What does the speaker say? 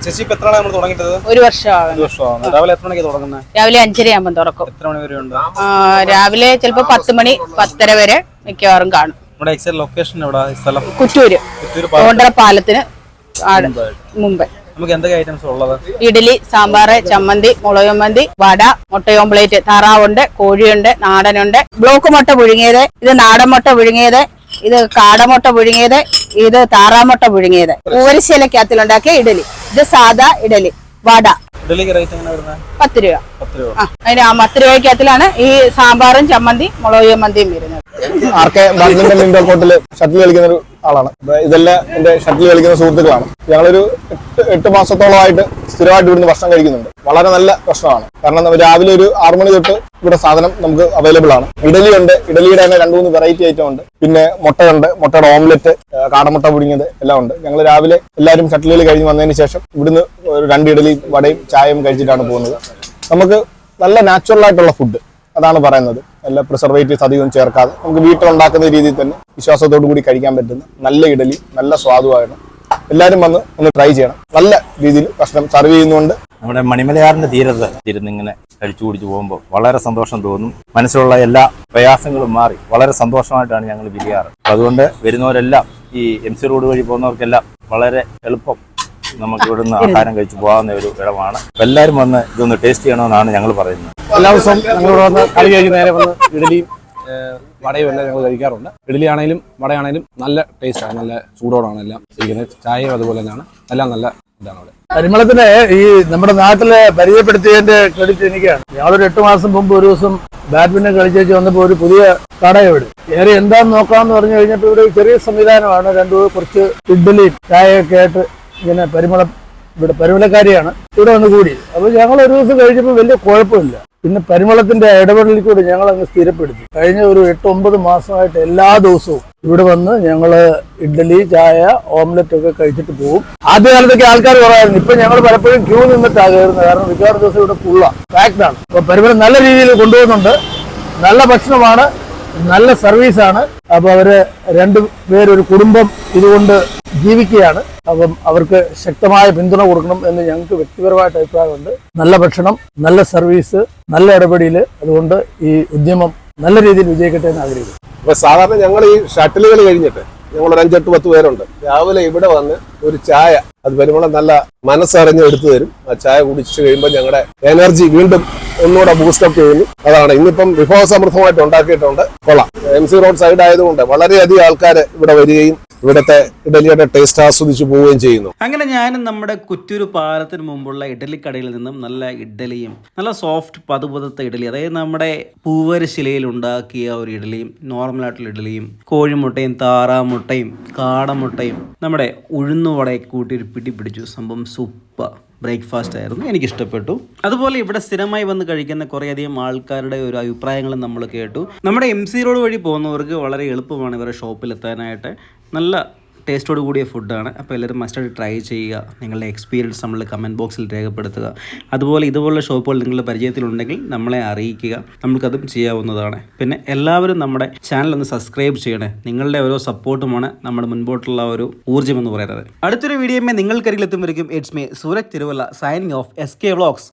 ചേച്ചി ഇപ്പൊ എത്രയാണ് നമ്മൾ തുടങ്ങിയത്? ഒരു വർഷമാണ്. രാവിലെ എത്ര മണിക്ക് തുടങ്ങുന്നത്? രാവിലെ 5:30 തുറക്കും. എത്ര മണി വരെ ഉണ്ട്? രാവിലെ ചിലപ്പോ 10 മണി 10:30 വരെ മിക്കവാറും കാണും. നമ്മുടെ എക്സാക്ട് ലൊക്കേഷൻ എവിടെ? സ്ഥലം കുറ്റൂര് കോണ്ടറ പാലത്തിന് മുമ്പ്. നമുക്ക് എന്തൊക്കെ ഐറ്റംസ് ഉള്ളത്? ഇഡലി, സാമ്പാറ്, ചമ്മന്തി, മുളക് ചമ്മന്തി, വട, മുട്ട ഓംപ്ലേറ്റ്, താറാവുണ്ട്, കോഴിയുണ്ട്, നാടനുണ്ട്, ബ്ലോക്ക് മുട്ട പുഴുങ്ങിയത്, ഇത് നാടൻ മുട്ട പുഴുങ്ങിയത്, ഇത് കാടമുട്ട പുഴുങ്ങിയത്, ഇത് താറാമുട്ട പുഴുങ്ങിയത്, പൂവരശീലക്കകത്തിലുണ്ടാക്കിയ ഇഡലി, ഇത് സാദാ ഇഡലി, വട. 10 രൂപ. അതിന് 10 രൂപയ്ക്കകത്തിലാണ് ഈ സാമ്പാറും ചമ്മന്തി മുളക് ചമ്മന്തിയും വരുന്നത്. ആർക്കെ ബാഡ്മിന്റൺ ഇൻഡോർ കോർട്ടിൽ ഷട്ടിൽ കളിക്കുന്ന ഒരു ആളാണ്. ഇതെല്ലാം എന്റെ ഷട്ടിൽ കളിക്കുന്ന സുഹൃത്തുക്കളാണ്. ഞങ്ങളൊരു 8 മാസത്തോളമായിട്ട് സ്ഥിരമായിട്ട് ഇവിടുന്ന് ഭക്ഷണം കഴിക്കുന്നുണ്ട്. വളരെ നല്ല ഭക്ഷണമാണ്. കാരണം രാവിലെ ഒരു 6 മണി തൊട്ട് ഇവിടെ സാധനം നമുക്ക് അവൈലബിൾ ആണ്. ഇഡലി ഉണ്ട്, ഇഡലിയുടെ തന്നെ 2-3 വെറൈറ്റി ഐറ്റം ഉണ്ട്. പിന്നെ മുട്ടയുണ്ട്, മുട്ടയുടെ ഓംലെറ്റ്, കാടമുട്ട പുഴുങ്ങിയത് എല്ലാം ഉണ്ട്. ഞങ്ങൾ രാവിലെ എല്ലാവരും ഷട്ടിലുകൾ കഴിഞ്ഞ് വന്നതിന് ശേഷം ഇവിടുന്ന് 2 ഇഡലി വടയും ചായയും കഴിച്ചിട്ടാണ് പോകുന്നത്. നമുക്ക് നല്ല നാച്ചുറൽ ആയിട്ടുള്ള ഫുഡ്, അതാണ് പറയുന്നത്. എല്ലാ പ്രിസർവേറ്റീവ്സ് അധികം ചേർക്കാതെ നമുക്ക് വീട്ടിലുണ്ടാക്കുന്ന രീതിയിൽ തന്നെ വിശ്വാസത്തോടു കൂടി കഴിക്കാൻ പറ്റുന്ന നല്ല ഇഡലി, നല്ല സ്വാദുമാണ്. എല്ലാവരും വന്ന് ഒന്ന് ട്രൈ ചെയ്യണം. നല്ല രീതിയിൽ ഭക്ഷണം സർവ് ചെയ്യുന്നുണ്ട്. നമ്മുടെ മണിമലയാറിന്റെ തീരത്ത് ഇരുന്നിങ്ങനെ കഴിച്ചു കുടിച്ചു പോകുമ്പോൾ വളരെ സന്തോഷം തോന്നും. മനസ്സിലുള്ള എല്ലാ പ്രയാസങ്ങളും മാറി വളരെ സന്തോഷമായിട്ടാണ് ഞങ്ങൾ പിരിയാറ്. അതുകൊണ്ട് വരുന്നവരെല്ലാം ഈ MC റോഡ് വഴി പോകുന്നവർക്കെല്ലാം വളരെ എളുപ്പം നമുക്ക് ഇവിടുന്ന് ആഹാരം കഴിച്ചു പോകാവുന്ന ഒരു ഇടമാണ്. എല്ലാവരും വന്ന് ഇതൊന്ന് ടേസ്റ്റ് ചെയ്യണമെന്നാണ് ഞങ്ങൾ പറയുന്നത്. എല്ലാ ദിവസവും ഞങ്ങളിവിടെ വന്ന് കളി കഴിഞ്ഞ് നേരെ വന്ന് ഇഡലിയും വടയും എല്ലാം ഞങ്ങൾ കഴിക്കാറുണ്ട്. ഇഡലി ആണെങ്കിലും വടയാണെങ്കിലും നല്ല ടേസ്റ്റാണ്, നല്ല ചൂടോടാണ് എല്ലാം ഇരിക്കുന്നത്. ചായയും അതുപോലെ തന്നെയാണ്, എല്ലാം നല്ല ഇതാണ് അവിടെ. പരിമളത്തിന് ഈ നമ്മുടെ നാട്ടിലെ പരിചയപ്പെടുത്തിയതിന്റെ ക്രെഡിറ്റ് എനിക്കാണ്. ഞങ്ങളൊരു 8 മാസം മുമ്പ് ഒരു ദിവസം ബാഡ്മിന്റൺ കളിച്ചേച്ച് വന്നപ്പോൾ ഒരു പുതിയ കട ഇവിടെ ഏറെ എന്താന്ന് നോക്കാമെന്ന് പറഞ്ഞു കഴിഞ്ഞപ്പോൾ ഇവിടെ ചെറിയ സംവിധാനമാണ്. കുറച്ച് ഇഡ്ഡലിയും ചായയൊക്കെ ആയിട്ട് ഇങ്ങനെ ഇവിടെ പരിമളക്കാരിയാണ് ഇവിടെ വന്ന് കൂടി. അപ്പോൾ ഞങ്ങൾ ഒരു ദിവസം കഴിച്ചപ്പോൾ വലിയ കുഴപ്പമില്ല. പിന്നെ പരിമളത്തിന്റെ ഇടപെടലിൽ കൂടി ഞങ്ങൾ അങ്ങ് സ്ഥിരപ്പെടുത്തി. കഴിഞ്ഞ ഒരു 8-9 മാസമായിട്ട് എല്ലാ ദിവസവും ഇവിടെ വന്ന് ഞങ്ങള് ഇഡ്ഡലി, ചായ, ഓംലെറ്റ് ഒക്കെ കഴിച്ചിട്ട് പോകും. ആദ്യകാലത്തൊക്കെ ആൾക്കാർ കുറവായിരുന്നു. ഇപ്പൊ ഞങ്ങൾ പലപ്പോഴും ക്യൂ നിന്നിട്ടാണ് കയറുന്നത്. കാരണം മിക്കവാറും ദിവസം ഇവിടെ ഫുള്ള പാക്ഡാണ്. അപ്പൊ പരിമളം നല്ല രീതിയിൽ കൊണ്ടുപോകുന്നുണ്ട്. നല്ല ഭക്ഷണമാണ്, നല്ല സർവീസാണ്. അപ്പൊ അവര് 2 പേരൊരു കുടുംബം ഇതുകൊണ്ട് ജീവിക്കുകയാണ്. അപ്പം അവർക്ക് ശക്തമായ പിന്തുണ കൊടുക്കണം എന്ന് ഞങ്ങൾക്ക് വ്യക്തിപരമായിട്ട് അഭിപ്രായമുണ്ട്. നല്ല ഭക്ഷണം, നല്ല സർവീസ്, നല്ല ഇടപെടല്. അതുകൊണ്ട് ഈ ഉദ്യമം നല്ല രീതിയിൽ വിജയിക്കട്ടെ എന്ന് ആഗ്രഹിക്കുന്നു. അപ്പൊ സാധാരണ ഞങ്ങൾ ഈ ഷട്ടിലുകൾ കഴിഞ്ഞിട്ട് ഞങ്ങൾ 5-8-10 പേരുണ്ട്. രാവിലെ ഇവിടെ വന്ന് ഒരു ചായ, അത് പരിമളം നല്ല മനസ്സറിഞ്ഞ് എടുത്തു തരും. ആ ചായ കുടിച്ചു കഴിയുമ്പോൾ ഞങ്ങളുടെ എനർജി വീണ്ടും ഒന്നുകൂടെ ബൂസ്റ്റപ്പ് ചെയ്യുന്നു. അതാണ് ഇന്നിപ്പം വിഭവസമൃദ്ധമായിട്ട് ഉണ്ടാക്കിയിട്ടുണ്ട്. കൊള്ളാം. MC റോഡ് സൈഡ് ആയതുകൊണ്ട് വളരെയധികം ആൾക്കാർ ഇവിടെ വരികയും ഇവിടുത്തെ ഇഡലിയുടെ ടേസ്റ്റ് ആസ്വദിച്ചു പോവുകയും ചെയ്യുന്നു. അങ്ങനെ ഞാനും നമ്മുടെ കുറ്റൂര് പാലത്തിന് മുമ്പുള്ള ഇഡലിക്കടയിൽ നിന്നും നല്ല ഇഡലിയും നല്ല സോഫ്റ്റ് പതുപതുത്ത ഇഡലി, അതായത് നമ്മുടെ പൂവരശിലയിൽ ഉണ്ടാക്കിയ ഒരു ഇഡലിയും നോർമലായിട്ടുള്ള ഇഡലിയും കോഴിമുട്ടയും താറാമുട്ടയും കാടമുട്ടയും നമ്മുടെ ഉഴുന്നുവടയെ കൂട്ടി ഒരു പിടി പിടിച്ചു. സംഭവം സൂപ്പർ ബ്രേക്ക്ഫാസ്റ്റ് ആയിരുന്നു, എനിക്കിഷ്ടപ്പെട്ടു. അതുപോലെ ഇവിടെ സ്ഥിരമായി വന്ന് കഴിക്കുന്ന കുറേയധികം ആൾക്കാരുടെ ഒരു അഭിപ്രായങ്ങളും നമ്മൾ കേട്ടു. നമ്മുടെ MC റോഡ് വഴി പോകുന്നവർക്ക് വളരെ എളുപ്പമാണ് ഇവരുടെ ഷോപ്പിലെത്താനായിട്ട്. നല്ല ടേസ്റ്റോട് കൂടിയ ഫുഡാണ്. അപ്പോൾ എല്ലാവരും മസ്റ്റായിട്ട് ട്രൈ ചെയ്യുക. നിങ്ങളുടെ എക്സ്പീരിയൻസ് നമ്മൾ കമൻറ്റ് ബോക്സിൽ രേഖപ്പെടുത്തുക. അതുപോലെ ഇതുപോലുള്ള ഷോപ്പുകൾ നിങ്ങളുടെ പരിചയത്തിലുണ്ടെങ്കിൽ നമ്മളെ അറിയിക്കുക, നമുക്കതും ചെയ്യാവുന്നതാണ്. പിന്നെ എല്ലാവരും നമ്മുടെ ചാനൽ ഒന്ന് സബ്സ്ക്രൈബ് ചെയ്യണേ. നിങ്ങളുടെ ഓരോ സപ്പോർട്ടുമാണ് നമ്മുടെ മുൻപോട്ടുള്ള ഒരു ഊർജ്ജം എന്ന് പറയുന്നത്. അടുത്തൊരു വീഡിയോയുമേ നിങ്ങൾക്കരികിലെത്തുമ്പോഴേക്കും it's me Sooraj Thiruvalla signing off SK vlogs.